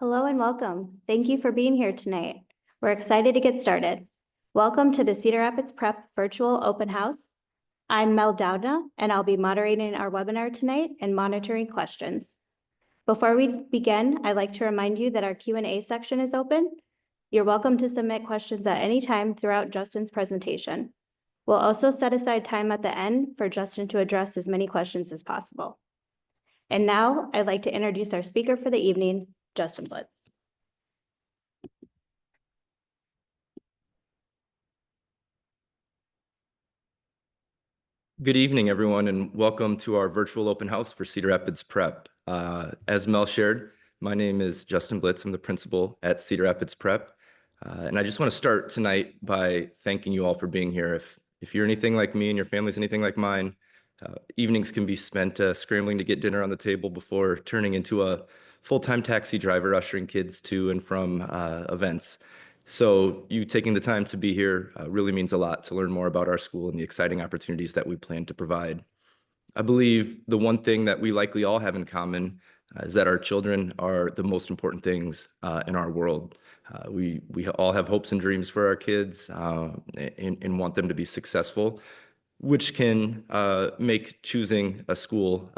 Hello and welcome. Thank you for being here tonight. We're excited to get started. Welcome to the Cedar Rapids Prep Virtual Open House. I'm Mel Dowdna, and I'll be moderating our webinar tonight and monitoring questions. Before we begin, I'd like to remind you that our Q&A section is open. You're welcome to submit questions at any time throughout Justin's presentation. We'll also set aside time at the end for Justin to address as many questions as possible. And now I'd like to introduce our speaker for the evening, Justin Blitz. Good evening, everyone, and welcome to our virtual open house for Cedar Rapids Prep. As Mel shared, my name is Justin Blitz. I'm the principal at Cedar Rapids Prep. And I just want to start tonight by thanking you all for being here. If you're anything like me and your family's anything like mine, evenings can be spent scrambling to get dinner on the table before turning into a full-time taxi driver ushering kids to and from events. So you taking the time to be here really means a lot to learn more about our school and the exciting opportunities that we plan to provide. I believe the one thing that we likely all have in common is that our children are the most important things in our world. We all have hopes and dreams for our kids and want them to be successful, which can make choosing a school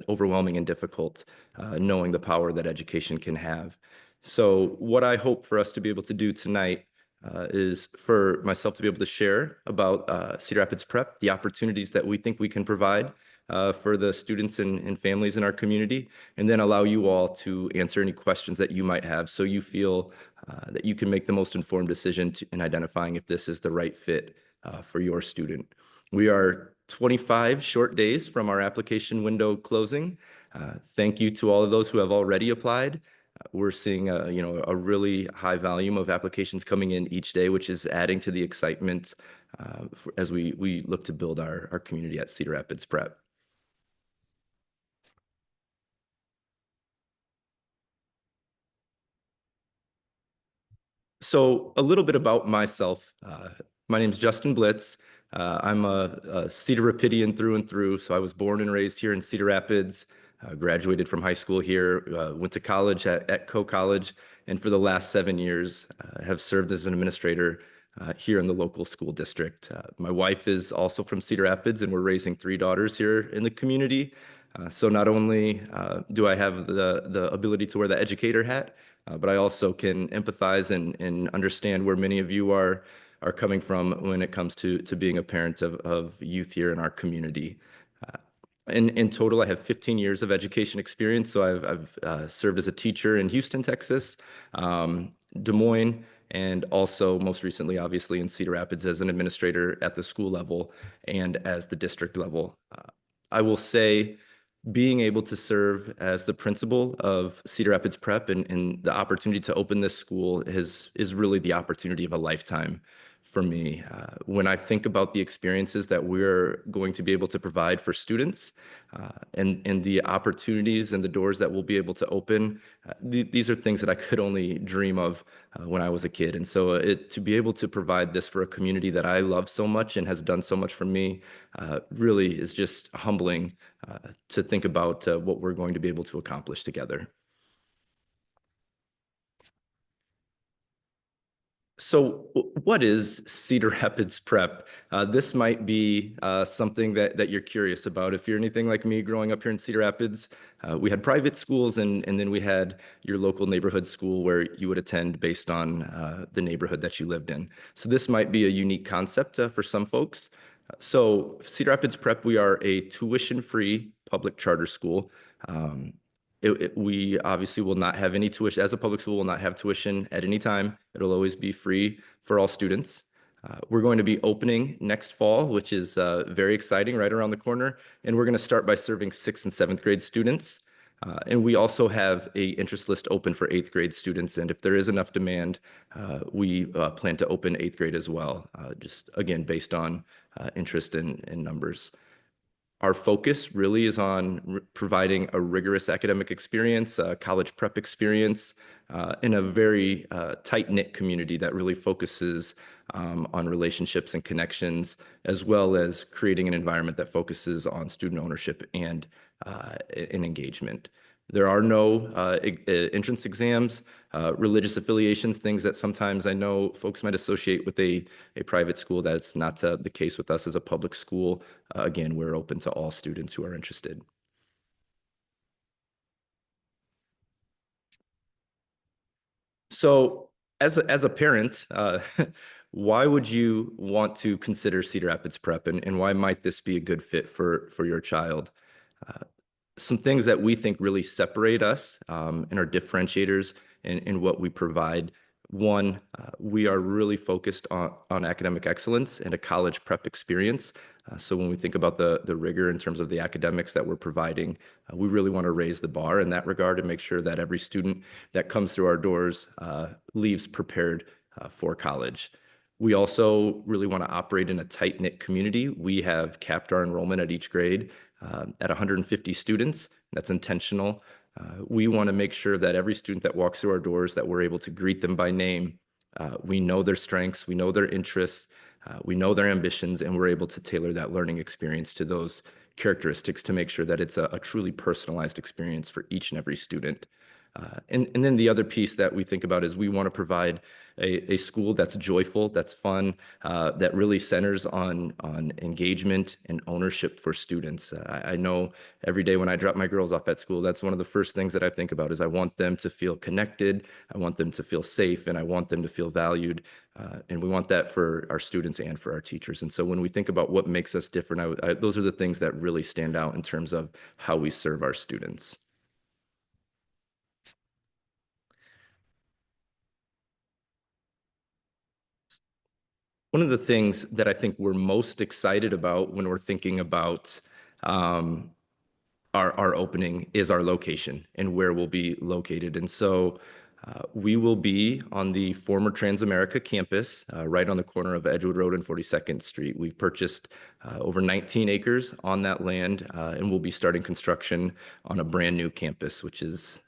overwhelming and difficult, knowing the power that education can have. So what I hope for us to be able to do tonight is for myself to be able to share about Cedar Rapids Prep, the opportunities that we think we can provide for the students and families in our community, and then allow you all to answer any questions that you might have so you feel that you can make the most informed decision in identifying if this is the right fit for your student. We are 25 short days from our application window closing. Thank you to all of those who have already applied. We're seeing a really high volume of applications coming in each day, which is adding to the excitement as we look to build our community at Cedar Rapids Prep. So a little bit about myself. My name is Justin Blitz. I'm a Cedar Rapidian through and through. So I was born and raised here in Cedar Rapids, graduated from high school here, went to college at Coe College, and for the last 7 years have served as an administrator here in the local school district. My wife is also from Cedar Rapids, and we're raising 3 daughters here in the community. So not only do I have the ability to wear the educator hat, but I also can empathize and understand where many of you are coming from when it comes to being a parent of youth here in our community. In total, I have 15 years of education experience. So I've served as a teacher in Houston, Texas, Des Moines, and also most recently, obviously, in Cedar Rapids as an administrator at the school level and as the district level. I will say, being able to serve as the principal of Cedar Rapids Prep and the opportunity to open this school is really the opportunity of a lifetime for me. When I think about the experiences that we're going to be able to provide for students and the opportunities and the doors that we'll be able to open, these are things that I could only dream of when I was a kid. And so to be able to provide this for a community that I love so much and has done so much for me really is just humbling to think about what we're going to be able to accomplish together. So what is Cedar Rapids Prep? This might be something that you're curious about. If you're anything like me growing up here in Cedar Rapids, we had private schools and then we had your local neighborhood school where you would attend based on the neighborhood that you lived in. So this might be a unique concept for some folks. So Cedar Rapids Prep, we are a tuition-free public charter school. We obviously will not have any tuition, as a public school, will not have tuition at any time. It'll always be free for all students. We're going to be opening next fall, which is very exciting, right around the corner. And we're going to start by serving 6th and 7th grade students. And we also have an interest list open for 8th grade students. And if there is enough demand, we plan to open 8th grade as well, just again, based on interest in numbers. Our focus really is on providing a rigorous academic experience, college prep experience, in a very tight-knit community that really focuses on relationships and connections, as well as creating an environment that focuses on student ownership and engagement. There are no entrance exams, religious affiliations, things that sometimes I know folks might associate with a private school. That's not the case with us as a public school. Again, we're open to all students who are interested. So as a parent, why would you want to consider Cedar Rapids Prep, and why might this be a good fit for your child? Some things that we think really separate us and are differentiators in what we provide. One, we are really focused on academic excellence and a college prep experience. So when we think about the rigor in terms of the academics that we're providing, we really want to raise the bar in that regard and make sure that every student that comes through our doors leaves prepared for college. We also really want to operate in a tight-knit community. We have capped our enrollment at each grade at 150 students. That's intentional. We want to make sure that every student that walks through our doors, that we're able to greet them by name. We know their strengths, we know their interests, we know their ambitions, and we're able to tailor that learning experience to those characteristics to make sure that it's a truly personalized experience for each and every student. And then the other piece that we think about is we want to provide a school that's joyful, that's fun, that really centers on engagement and ownership for students. I know every day when I drop my girls off at school, that's one of the first things that I think about is I want them to feel connected, I want them to feel safe, and I want them to feel valued. And we want that for our students and for our teachers. And so when we think about what makes us different, those are the things that really stand out in terms of how we serve our students. One of the things that I think we're most excited about when we're thinking about um, our opening is our location and where we'll be located. And so we will be on the former Transamerica campus, right on the corner of Edgewood Road and 42nd Street. We've purchased over 19 acres on that land, and we'll be starting construction on a brand new campus, which is,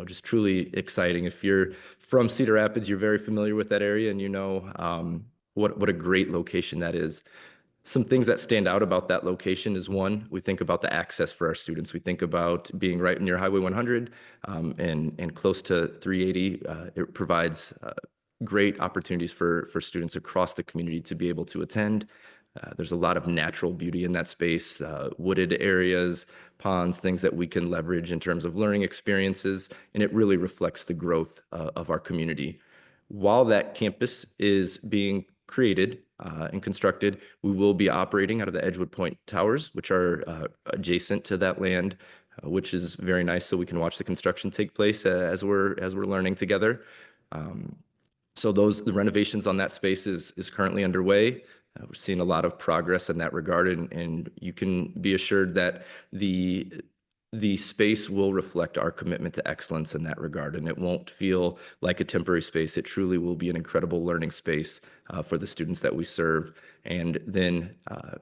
just truly exciting. If you're from Cedar Rapids, you're very familiar with that area, and you know what a great location that is. Some things that stand out about that location is one, we think about the access for our students. We think about being right near Highway 100 and close to 380. It provides great opportunities for students across the community to be able to attend. There's a lot of natural beauty in that space, wooded areas, ponds, things that we can leverage in terms of learning experiences, and it really reflects the growth of our community. While that campus is being created and constructed, we will be operating out of the Edgewood Point Towers, which are adjacent to that land, which is very nice. So we can watch the construction take place as we're learning together. So the renovations on that space is currently underway. We're seeing a lot of progress in that regard, and you can be assured that the space will reflect our commitment to excellence in that regard, and it won't feel like a temporary space. It truly will be an incredible learning space for the students that we serve. And then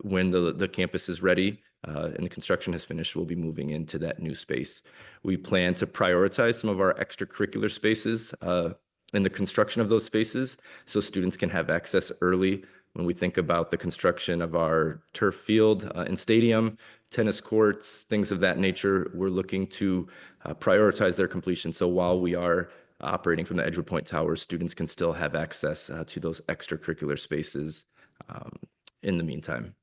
when the campus is ready and the construction has finished, we'll be moving into that new space. We plan to prioritize some of our extracurricular spaces in the construction of those spaces so students can have access early. When we think about the construction of our turf field and stadium, tennis courts, things of that nature, we're looking to prioritize their completion. So while we are operating from the Edgewood Point Towers, students can still have access to those extracurricular spaces in the meantime.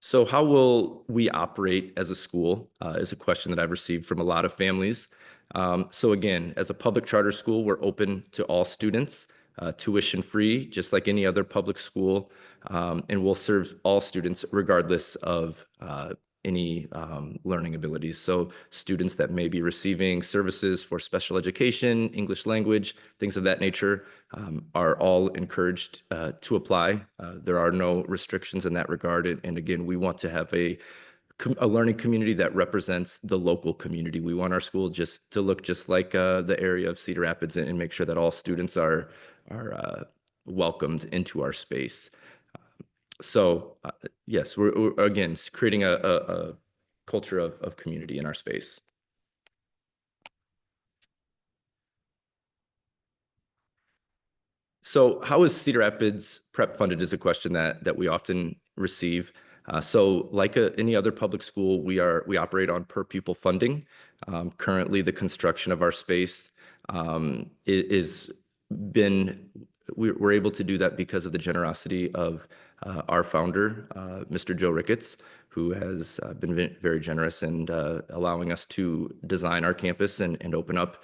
So how will we operate as a school is a question that I've received from a lot of families. So again, as a public charter school, we're open to all students, tuition free, just like any other public school, and we'll serve all students regardless of any learning abilities. So students that may be receiving services for special education, English language, things of that nature are all encouraged to apply. There are no restrictions in that regard. And again, we want to have a learning community that represents the local community. We want our school just to look just like the area of Cedar Rapids and make sure that all students are welcomed into our space. So yes, we're again creating a culture of community in our space. So how is Cedar Rapids prep funded is a question that we often receive. So like any other public school, we operate on per pupil funding. Currently, the construction of our space is been we're able to do that because of the generosity of our founder, Mr. Joe Ricketts, who has been very generous and allowing us to design our campus and open up.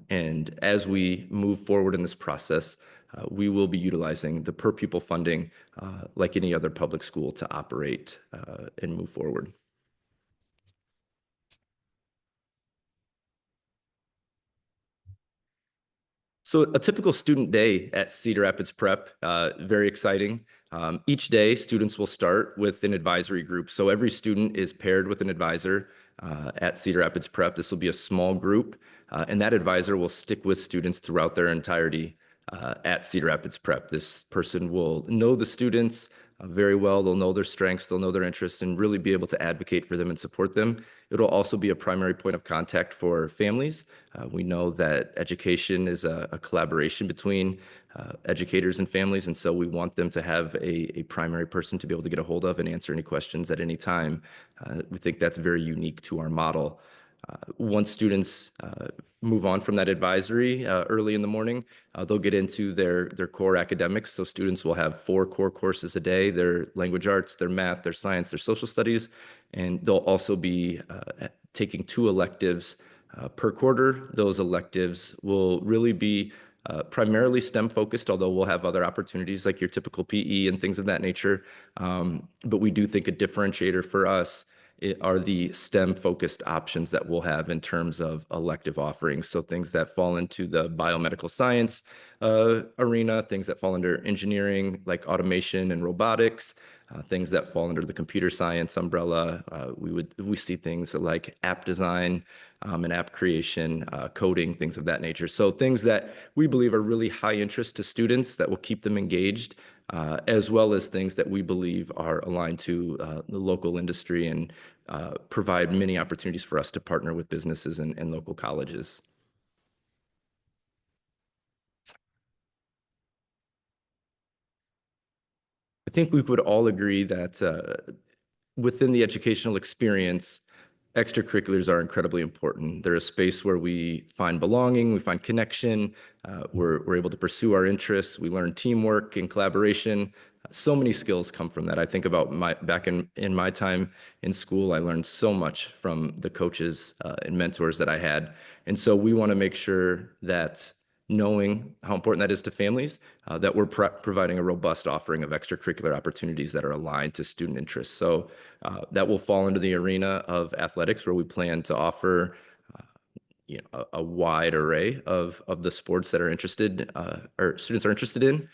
And as we move forward in this process, we will be utilizing the per pupil funding like any other public school to operate and move forward. So a typical student day at Cedar Rapids Prep, very exciting. Each day, students will start with an advisory group. So every student is paired with an advisor at Cedar Rapids Prep. This will be a small group, and that advisor will stick with students throughout their entirety at Cedar Rapids Prep. This person will know the students very well. They'll know their strengths, they'll know their interests, and really be able to advocate for them and support them. It'll also be a primary point of contact for families. We know that education is a collaboration between educators and families, and so we want them to have a primary person to be able to get a hold of and answer any questions at any time. We think that's very unique to our model. Once students move on from that advisory early in the morning, they'll get into their core academics. So students will have 4 core courses a day: their language arts, their math, their science, their social studies, and they'll also be taking 2 electives per quarter. Those electives will really be primarily STEM focused, although we'll have other opportunities like your typical PE and things of that nature. But we do think a differentiator for us are the STEM focused options that we'll have in terms of elective offerings. So things that fall into the biomedical science arena, things that fall under engineering like automation and robotics, things that fall under the computer science umbrella. We see things like app design and app creation, coding, things of that nature. So things that we believe are really high interest to students that will keep them engaged, as well as things that we believe are aligned to the local industry and provide many opportunities for us to partner with businesses and local colleges. I think we would all agree that within the educational experience, extracurriculars are incredibly important. They're a space where we find belonging, we find connection, we're able to pursue our interests, we learn teamwork and collaboration. So many skills come from that. I think about back in my time in school, I learned so much from the coaches and mentors that I had. And so we want to make sure that, knowing how important that is to families, that we're providing a robust offering of extracurricular opportunities that are aligned to student interests. So that will fall into the arena of athletics, where we plan to offer a wide array of the sports that are interested or students are interested in,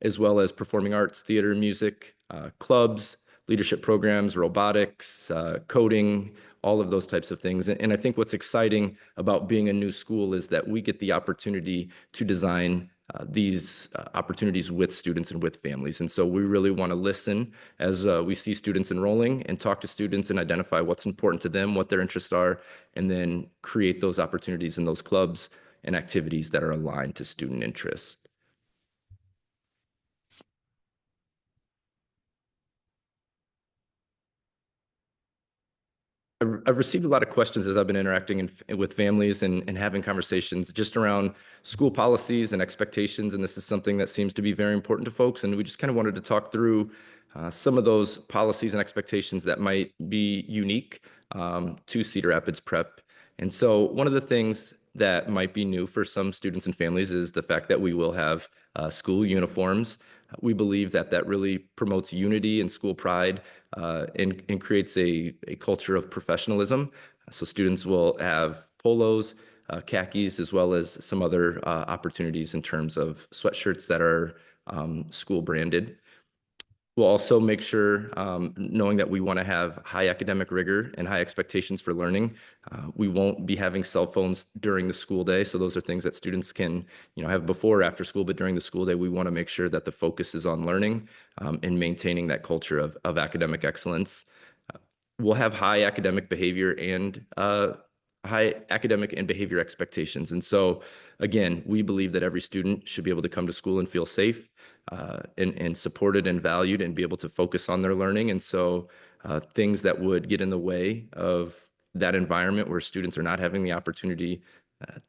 as well as performing arts, theater, music, clubs, leadership programs, robotics, coding, all of those types of things. And I think what's exciting about being a new school is that we get the opportunity to design these opportunities with students and with families. And so we really want to listen as we see students enrolling and talk to students and identify what's important to them, what their interests are, and then create those opportunities in those clubs and activities that are aligned to student interests. I've received a lot of questions as I've been interacting with families and having conversations just around school policies and expectations. And this is something that seems to be very important to folks. And we just kind of wanted to talk through some of those policies and expectations that might be unique to Cedar Rapids Prep. And so one of the things that might be new for some students and families is the fact that we will have school uniforms. We believe that that really promotes unity and school pride and creates a culture of professionalism. So students will have polos, khakis, as well as some other opportunities in terms of sweatshirts that are school branded. We'll also make sure, knowing that we want to have high academic rigor and high expectations for learning, we won't be having cell phones during the school day. So those are things that students can, have before or after school, but during the school day, we want to make sure that the focus is on learning and maintaining that culture of academic excellence. We'll have high academic behavior and high academic and behavior expectations. And so, again, we believe that every student should be able to come to school and feel safe. and supported and valued and be able to focus on their learning. And so things that would get in the way of that environment where students are not having the opportunity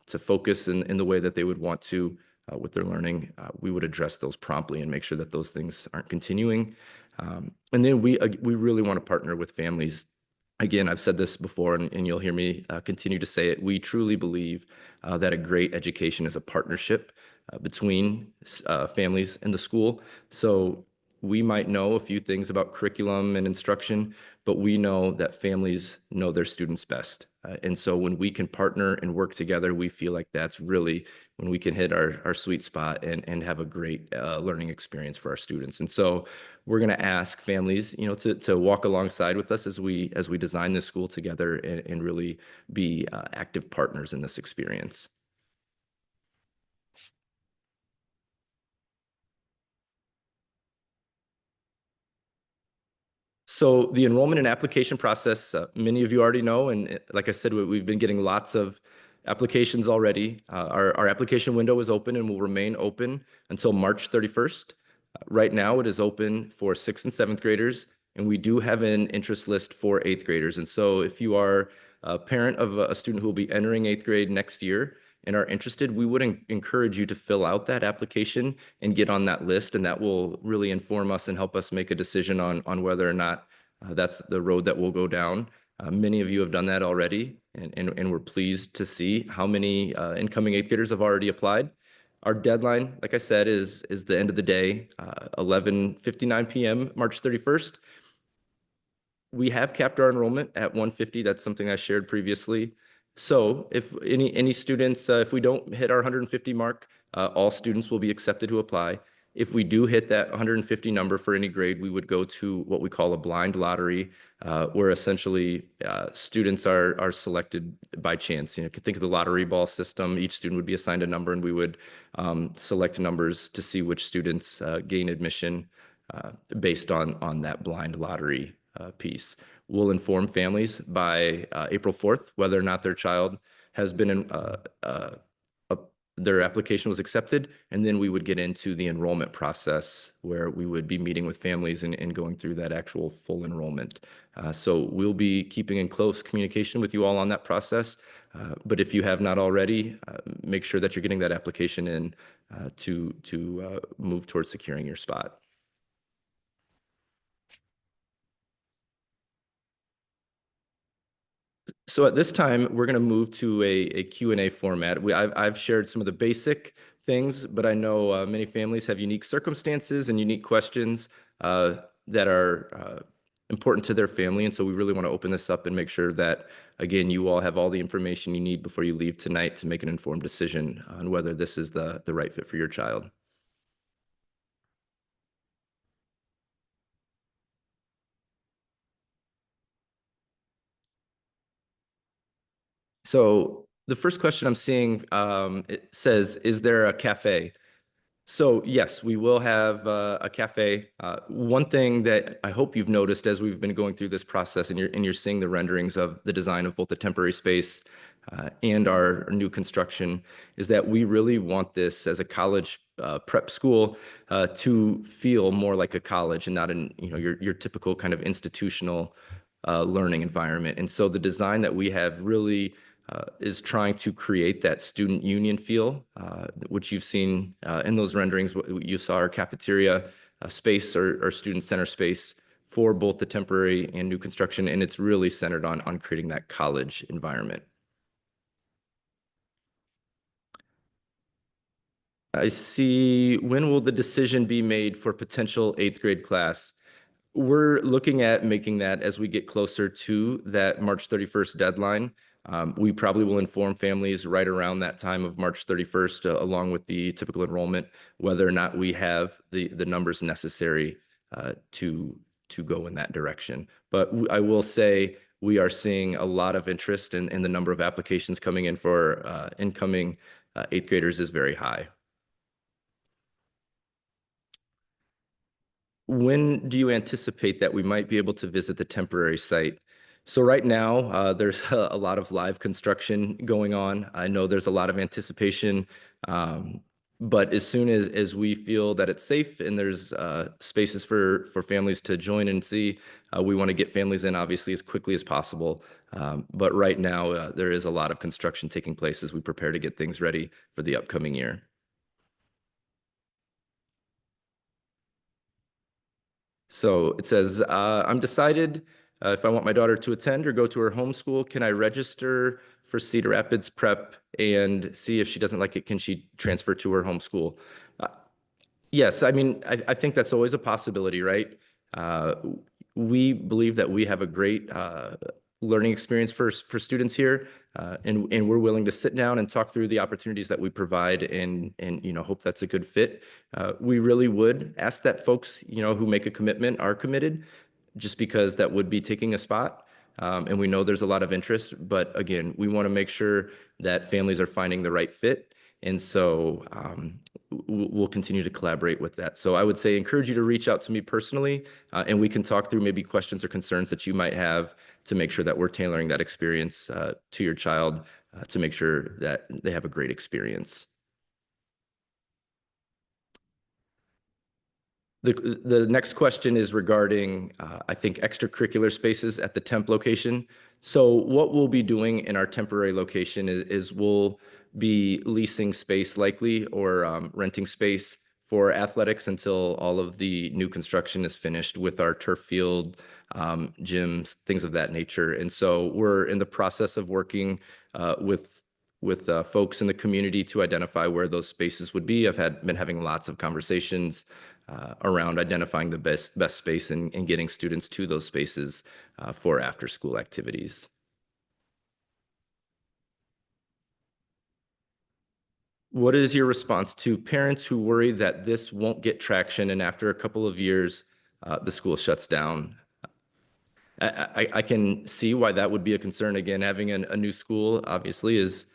to focus in the way that they would want to with their learning, we would address those promptly and make sure that those things aren't continuing. And then we really want to partner with families. Again, I've said this before, and you'll hear me continue to say it. We truly believe that a great education is a partnership between families and the school. So we might know a few things about curriculum and instruction, but we know that families know their students best. And so when we can partner and work together, we feel like that's really when we can hit our sweet spot and have a great learning experience for our students. And so we're going to ask families, to walk alongside with us as we design this school together and really be active partners in this experience. So the enrollment and application process, many of you already know, and like I said, we've been getting lots of applications already. Our application window is open and will remain open until March 31st. Right now, it is open for 6th and 7th graders, and we do have an interest list for 8th graders. And so if you are a parent of a student who will be entering 8th grade next year and are interested, we would encourage you to fill out that application and get on that list, and that will really inform us and help us make a decision on whether or not that's the road that we'll go down. Many of you have done that already, and we're pleased to see how many incoming 8th graders have already applied. Our deadline, like I said, is the end of the day, 11:59 p.m., March 31st. We have capped our enrollment at 150. That's something I shared previously. So if any students, if we don't hit our 150 mark, all students will be accepted who apply. If we do hit that 150 number for any grade, we would go to what we call a blind lottery, where essentially students are selected by chance. You could think of the lottery ball system. Each student would be assigned a number, and we would select numbers to see which students gain admission based on that blind lottery piece. We'll inform families by April 4th whether or not their child has been in, their application was accepted, and then we would get into the enrollment process where we would be meeting with families and going through that actual full enrollment. So we'll be keeping in close communication with you all on that process. But if you have not already, make sure that you're getting that application in to move towards securing your spot. So at this time, we're going to move to a Q&A format. I've shared some of the basic things, but I know many families have unique circumstances and unique questions that are important to their family. And so we really want to open this up and make sure that, again, you all have all the information you need before you leave tonight to make an informed decision on whether this is the right fit for your child. So the first question I'm seeing, it says, is there a cafe? So yes, we will have a cafe. One thing that I hope you've noticed as we've been going through this process, and you're seeing the renderings of the design of both the temporary space and our new construction, is that we really want this as a college prep school to feel more like a college and not your typical kind of institutional learning environment. And so the design that we have really is trying to create that student union feel, which you've seen in those renderings. You saw our cafeteria space or student center space for both the temporary and new construction, and it's really centered on creating that college environment. I see, when will the decision be made for potential 8th grade class? We're looking at making that as we get closer to that March 31st deadline. We probably will inform families right around that time of March 31st, along with the typical enrollment, whether or not we have the numbers necessary to go in that direction. But I will say we are seeing a lot of interest, in the number of applications coming in for incoming 8th graders is very high. When do you anticipate that we might be able to visit the temporary site? So right now, there's a lot of live construction going on. I know there's a lot of anticipation But as soon as we feel that it's safe and there's spaces for families to join and see, we want to get families in obviously as quickly as possible. But right now, there is a lot of construction taking place as we prepare to get things ready for the upcoming year. So it says, I'm decided if I want my daughter to attend or go to her homeschool, can I register for Cedar Rapids Prep and see if she doesn't like it, can she transfer to her homeschool? Uh, Yes, I mean, I think that's always a possibility, right? Uh, we believe that we have a great learning experience for students here, and we're willing to sit down and talk through the opportunities that we provide, and hope that's a good fit. We really would ask that folks who make a commitment are committed, just because that would be taking a spot. And we know there's a lot of interest, but again, we want to make sure that families are finding the right fit. And so we'll continue to collaborate with that. So I would say encourage you to reach out to me personally, and we can talk through maybe questions or concerns that you might have to make sure that we're tailoring that experience to your child to make sure that they have a great experience. The next question is regarding, I think, extracurricular spaces at the temp location. So what we'll be doing in our temporary location is we'll be leasing space likely or renting space for athletics until all of the new construction is finished with our turf field, gyms, things of that nature. And so we're in the process of working with folks in the community to identify where those spaces would be. Been having lots of conversations around identifying the best space and getting students to those spaces for after school activities. What is your response to parents who worry that this won't get traction and after a couple of years, the school shuts down? I can see why that would be a concern. Again, having a new school obviously is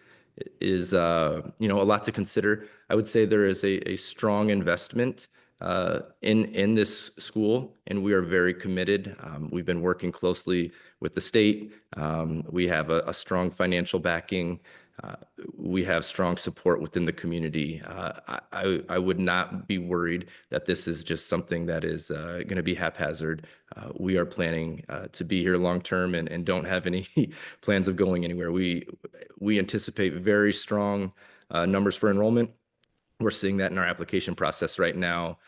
a lot to consider. I would say there is a strong investment in this school, and we are very committed. We've been working closely with the state. We have a strong financial backing. Uh, we have strong support within the community. I would not be worried that this is just something that is going to be haphazard. We are planning to be here long term and don't have any plans of going anywhere. We anticipate very strong numbers for enrollment. We're seeing that in our application process right now.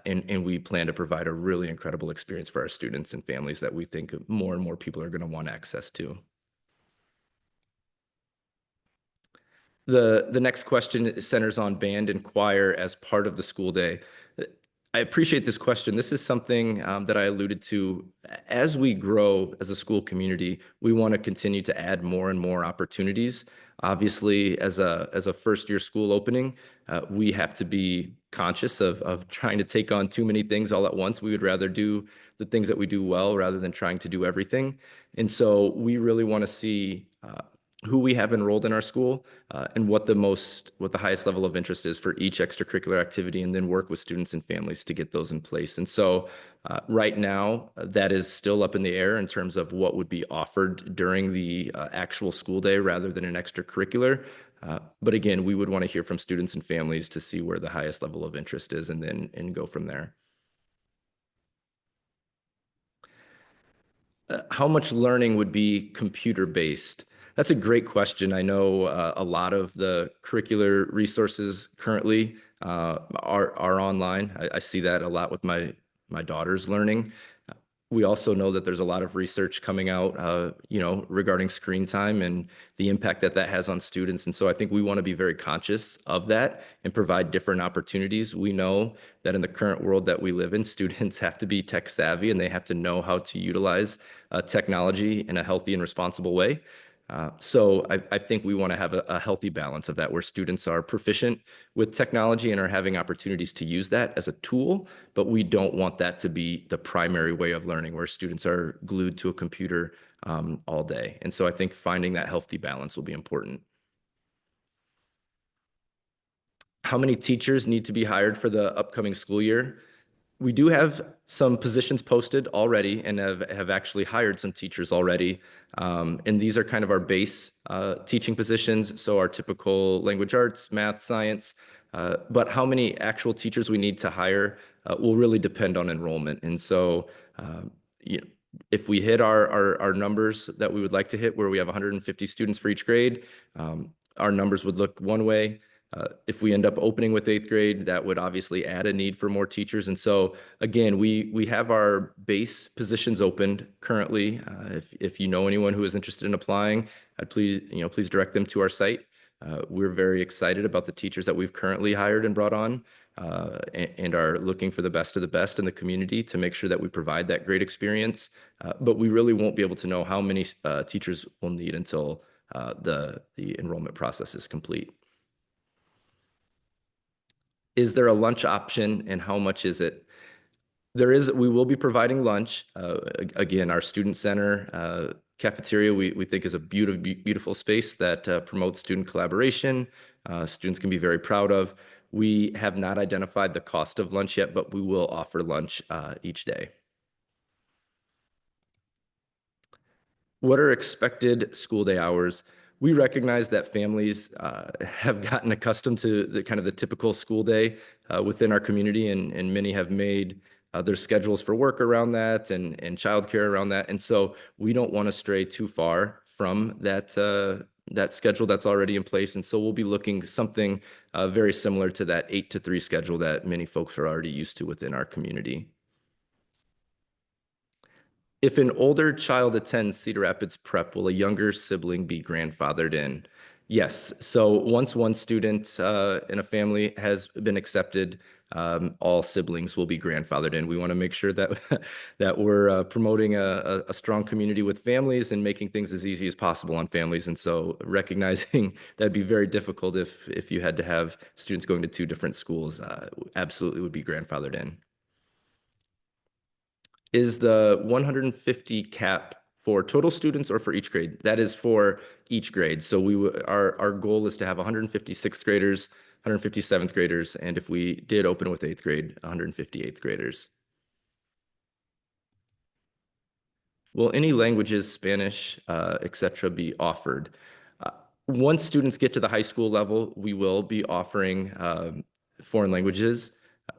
And we plan to provide a really incredible experience for our students and families that we think more and more people are going to want access to. The next question centers on band and choir as part of the school day. I appreciate this question. This is something that I alluded to. As we grow as a school community, we want to continue to add more and more opportunities. Obviously, as a first year school opening, we have to be conscious of trying to take on too many things all at once. We would rather do the things that we do well rather than trying to do everything. And so we really want to see who we have enrolled in our school and what the highest level of interest is for each extracurricular activity, and then work with students and families to get those in place. And so right now, that is still up in the air in terms of what would be offered during the actual school day rather than an extracurricular. But again, we would want to hear from students and families to see where the highest level of interest is and go from there. How much learning would be computer-based? That's a great question. I know a lot of the curricular resources currently are online. I see that a lot with my daughter's learning. We also know that there's a lot of research coming out, regarding screen time and the impact that that has on students. And so I think we want to be very conscious of that and provide different opportunities. We know that in the current world that we live in, students have to be tech savvy and they have to know how to utilize technology in a healthy and responsible way. So I think we want to have a healthy balance of that, where students are proficient with technology and are having opportunities to use that as a tool, but we don't want that to be the primary way of learning, where students are glued to a computer all day. And so I think finding that healthy balance will be important. How many teachers need to be hired for the upcoming school year? We do have some positions posted already and have actually hired some teachers already. And these are kind of our base teaching positions. So our typical language arts, math, science. But how many actual teachers we need to hire will really depend on enrollment. And so, you know, if we hit our numbers that we would like to hit, where we have 150 students for each grade, our numbers would look one way. If we end up opening with 8th grade, that would obviously add a need for more teachers. And so again, we have our base positions opened currently. If you know anyone who is interested in applying, I'd please direct them to our site. We're very excited about the teachers that we've currently hired and brought on, and are looking for the best of the best in the community to make sure that we provide that great experience. But we really won't be able to know how many teachers we'll need until the enrollment process is complete. Is there a lunch option, and how much is it? We will be providing lunch. Again, our student center cafeteria, we think is a beautiful space that promotes student collaboration. Students can be very proud of. We have not identified the cost of lunch yet, but we will offer lunch each day. What are expected school day hours? We recognize that families have gotten accustomed to the typical school day within our community, and many have made their schedules for work around that and childcare around that. And so we don't want to stray too far from that schedule that's already in place. And so we'll be looking something very similar to that 8 to 3 schedule that many folks are already used to within our community. If an older child attends Cedar Rapids Prep, will a younger sibling be grandfathered in? Yes. So once one student in a family has been accepted, all siblings will be grandfathered in. We want to make sure that that we're promoting a strong community with families and making things as easy as possible on families. And so recognizing that'd be very difficult if you had to have students going to 2 different schools, absolutely would be grandfathered in. Is the 150 cap for total students or for each grade? That is for each grade. So our goal is to have 150 6th graders, 150 7th graders, and if we did open with 8th grade, 150 8th graders. Will any languages, Spanish, etc., be offered? Once students get to the high school level, we will be offering foreign languages.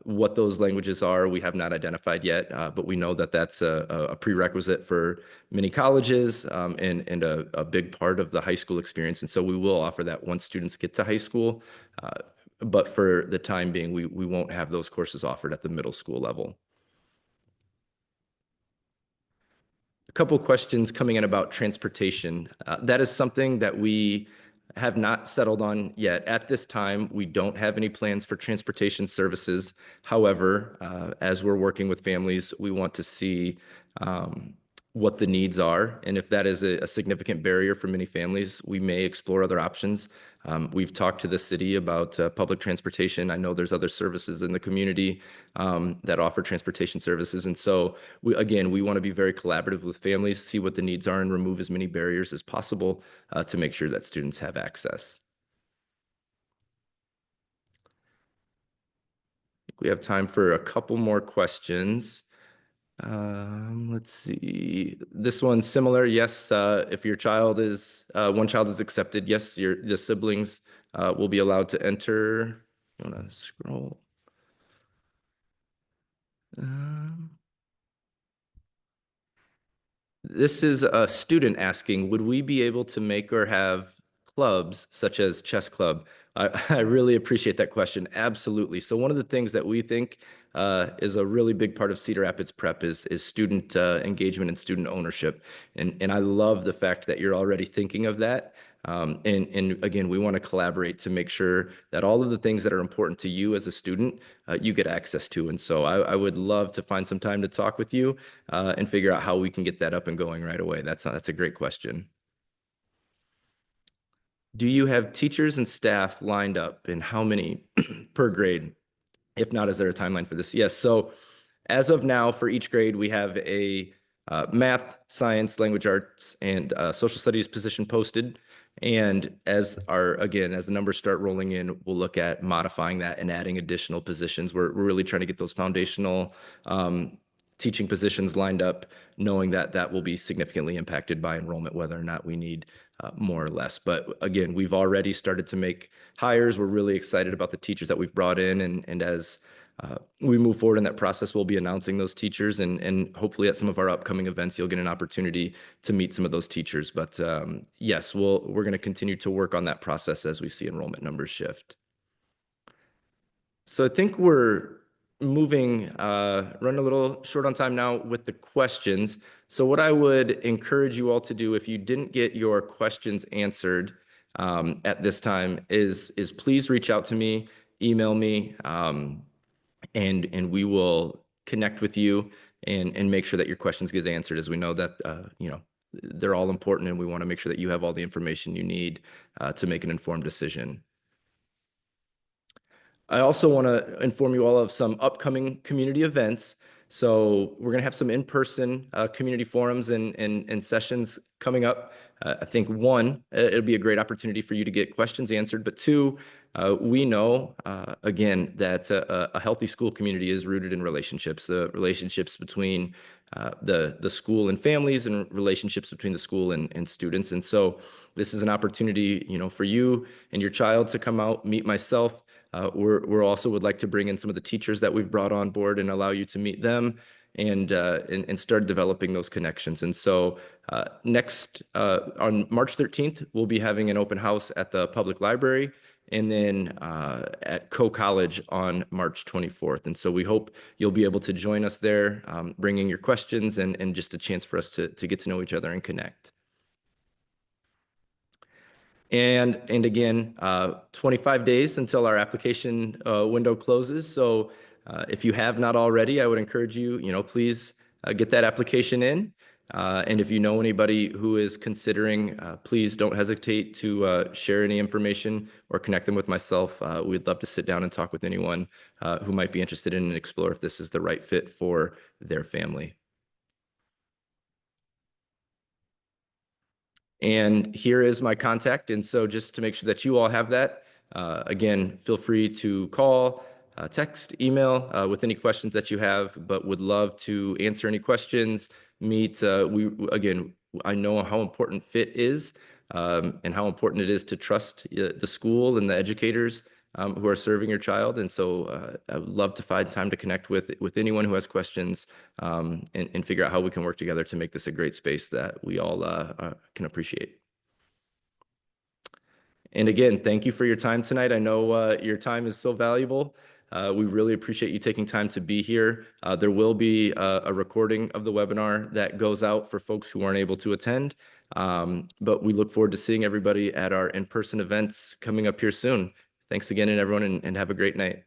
What those languages are, we have not identified yet, but we know that that's a prerequisite for many colleges and a big part of the high school experience. And so we will offer that once students get to high school. But for the time being, we won't have those courses offered at the middle school level. A couple questions coming in about transportation. That is something that we have not settled on yet. At this time, we don't have any plans for transportation services. However, as we're working with families, we want to see what the needs are. And if that is a significant barrier for many families, we may explore other options. We've talked to the city about public transportation. I know there's other services in the community that offer transportation services. And so we want to be very collaborative with families, see what the needs are, and remove as many barriers as possible to make sure that students have access. We have time for a couple more questions. Let's see. This one's similar. Yes, if your child is one child is accepted, yes, the siblings will be allowed to enter. You want to scroll? This is a student asking, would we be able to make or have clubs such as chess club? I really appreciate that question. Absolutely. So one of the things that we think is a really big part of Cedar Rapids Prep is student engagement and student ownership. And I love the fact that you're already thinking of that. And again, we want to collaborate to make sure that all of the things that are important to you as a student, you get access to. And so I would love to find some time to talk with you and figure out how we can get that up and going right away. That's a great question. Do you have teachers and staff lined up, and how many per grade? If not, is there a timeline for this? Yes. So as of now, for each grade, we have a math, science, language arts, and social studies position posted. And as the numbers start rolling in, we'll look at modifying that and adding additional positions. We're really trying to get those foundational teaching positions lined up, knowing that that will be significantly impacted by enrollment, whether or not we need more or less. But again, we've already started to make hires. We're really excited about the teachers that we've brought in. And as we move forward in that process, we'll be announcing those teachers. And hopefully at some of our upcoming events, you'll get an opportunity to meet some of those teachers. But yes, we're going to continue to work on that process as we see enrollment numbers shift. So I think we're running a little short on time now with the questions. So what I would encourage you all to do, if you didn't get your questions answered at this time, is please reach out to me, email me, and we will connect with you and make sure that your questions get answered, as we know that they're all important, and we want to make sure that you have all the information you need to make an informed decision. I also want to inform you all of some upcoming community events. So we're going to have some in-person community forums and sessions coming up. I think one, it'll be a great opportunity for you to get questions answered. But two, we know, again, that a healthy school community is rooted in relationships, the relationships between the school and families, and relationships between the school and students. And so this is an opportunity, for you and your child to come out, meet myself. We're also would like to bring in some of the teachers that we've brought on board and allow you to meet them and start developing those connections. And so next on March 13th, we'll be having an open house at the public library, and then at Coe College on March 24th. And so we hope you'll be able to join us there, bringing your questions and just a chance for us to get to know each other and connect. And again, 25 days until our application window closes. So if you have not already, I would encourage you, please get that application in. And if you know anybody who is considering, please don't hesitate to share any information or connect them with myself. We'd love to sit down and talk with anyone who might be interested in and explore if this is the right fit for their family. And here is my contact. And so just to make sure that you all have that, again, feel free to call, text, email with any questions that you have, but would love to answer any questions, meet. I know how important fit is and how important it is to trust the school and the educators who are serving your child. And so I would love to find time to connect with anyone who has questions and figure out how we can work together to make this a great space that we all can appreciate. And again, thank you for your time tonight. I know your time is so valuable. We really appreciate you taking time to be here. There will be a recording of the webinar that goes out for folks who aren't able to attend. But we look forward to seeing everybody at our in-person events coming up here soon. Thanks again, everyone, and have a great night.